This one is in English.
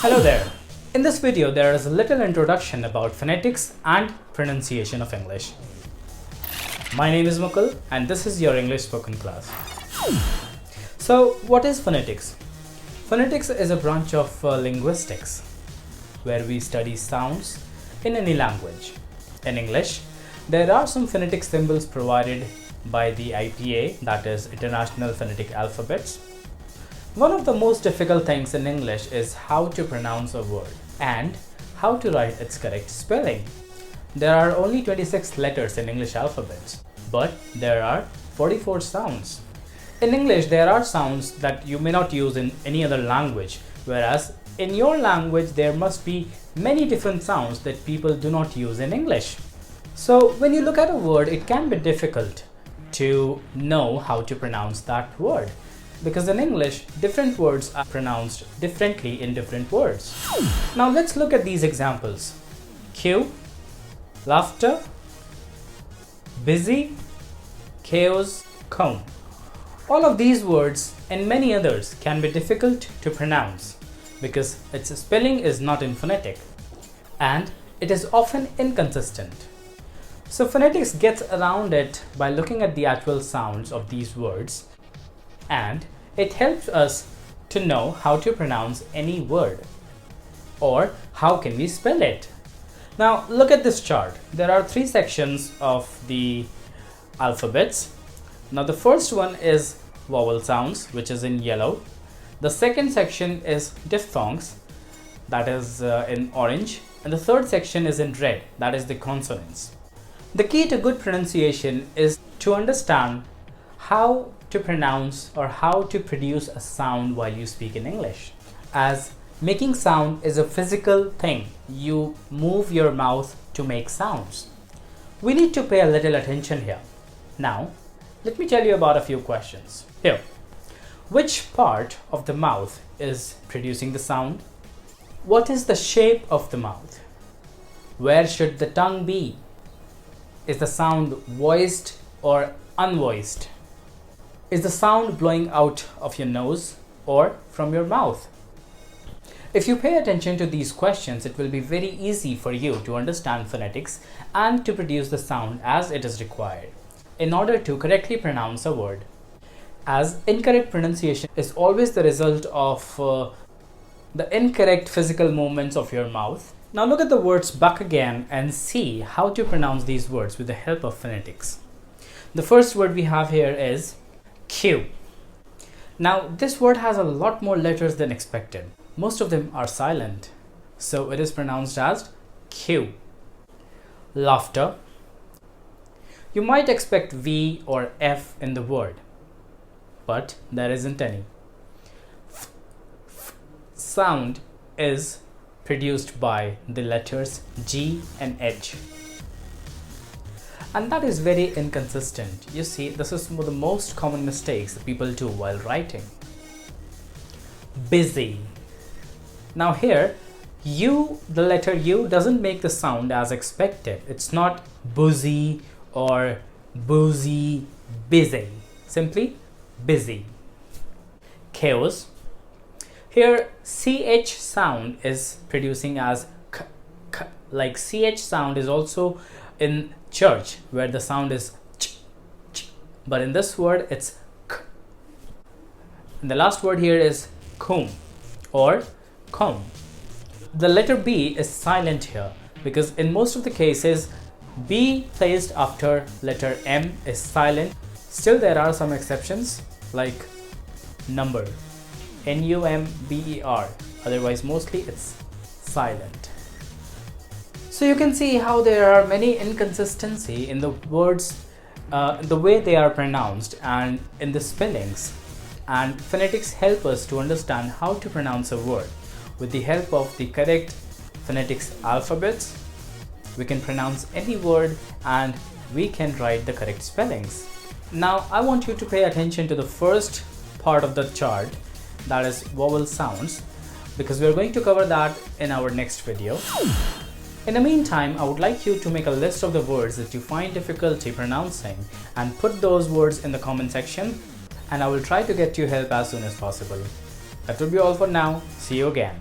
Hello there. In this video, there is a little introduction about phonetics and pronunciation of English. My name is Mukul and this is your English spoken class. So, what is phonetics? Phonetics is a branch of linguistics where we study sounds in any language. In English, there are some phonetic symbols provided by the IPA, that is International Phonetic Alphabets. One of the most difficult things in English is how to pronounce a word and how to write its correct spelling. There are only 26 letters in English alphabets, but there are 44 sounds. In English, there are sounds that you may not use in any other language, whereas in your language, there must be many different sounds that people do not use in English. So when you look at a word, it can be difficult to know how to pronounce that word. Because in English, different words are pronounced differently in different words. Now let's look at these examples. Queue, laughter, busy, chaos, comb. All of these words and many others can be difficult to pronounce because its spelling is not in phonetic and it is often inconsistent. So phonetics gets around it by looking at the actual sounds of these words, and it helps us to know how to pronounce any word or how can we spell it. Now look at this chart. There are three sections of the alphabets. Now the first one is vowel sounds, which is in yellow. The second section is diphthongs, that is in orange, and the third section is in red, that is the consonants. The key to good pronunciation is to understand how to pronounce or how to produce a sound while you speak in English, as making sound is a physical thing. You move your mouth to make sounds. We need to pay a little attention here. Now, let me tell you about a few questions. Here, which part of the mouth is producing the sound? What is the shape of the mouth? Where should the tongue be? Is the sound voiced or unvoiced? Is the sound blowing out of your nose or from your mouth? If you pay attention to these questions, it will be very easy for you to understand phonetics and to produce the sound as it is required in order to correctly pronounce a word. As incorrect pronunciation is always the result of the incorrect physical movements of your mouth. Now look at the words back again and see how to pronounce these words with the help of phonetics. The first word we have here is Q. Now this word has a lot more letters than expected. Most of them are silent, so it is pronounced as Q. Laughter. You might expect V or F in the word, but there isn't any. Sound is produced by the letters G and H. And that is very inconsistent. You see, this is one of the most common mistakes that people do while writing. Busy. Now here, U, the letter U doesn't make the sound as expected. It's not boozy or boozy, busy. Simply busy. Chaos. Here, CH sound is producing as k, k, like CH sound is also in church where the sound is ch, ch, but in this word it's k. And the last word here is comb or comb. The letter B is silent here because in most of the cases B placed after letter M is silent. Still there are some exceptions like number, N-U-M-B-E-R, otherwise mostly it's silent. So you can see how there are many inconsistency in the words, the way they are pronounced and in the spellings, and phonetics help us to understand how to pronounce a word. With the help of the correct phonetics alphabets, we can pronounce any word and we can write the correct spellings. Now I want you to pay attention to the first part of the chart, that is vowel sounds, because we are going to cover that in our next video. In the meantime, I would like you to make a list of the words that you find difficulty pronouncing and put those words in the comment section, and I will try to get you help as soon as possible. That will be all for now. See you again.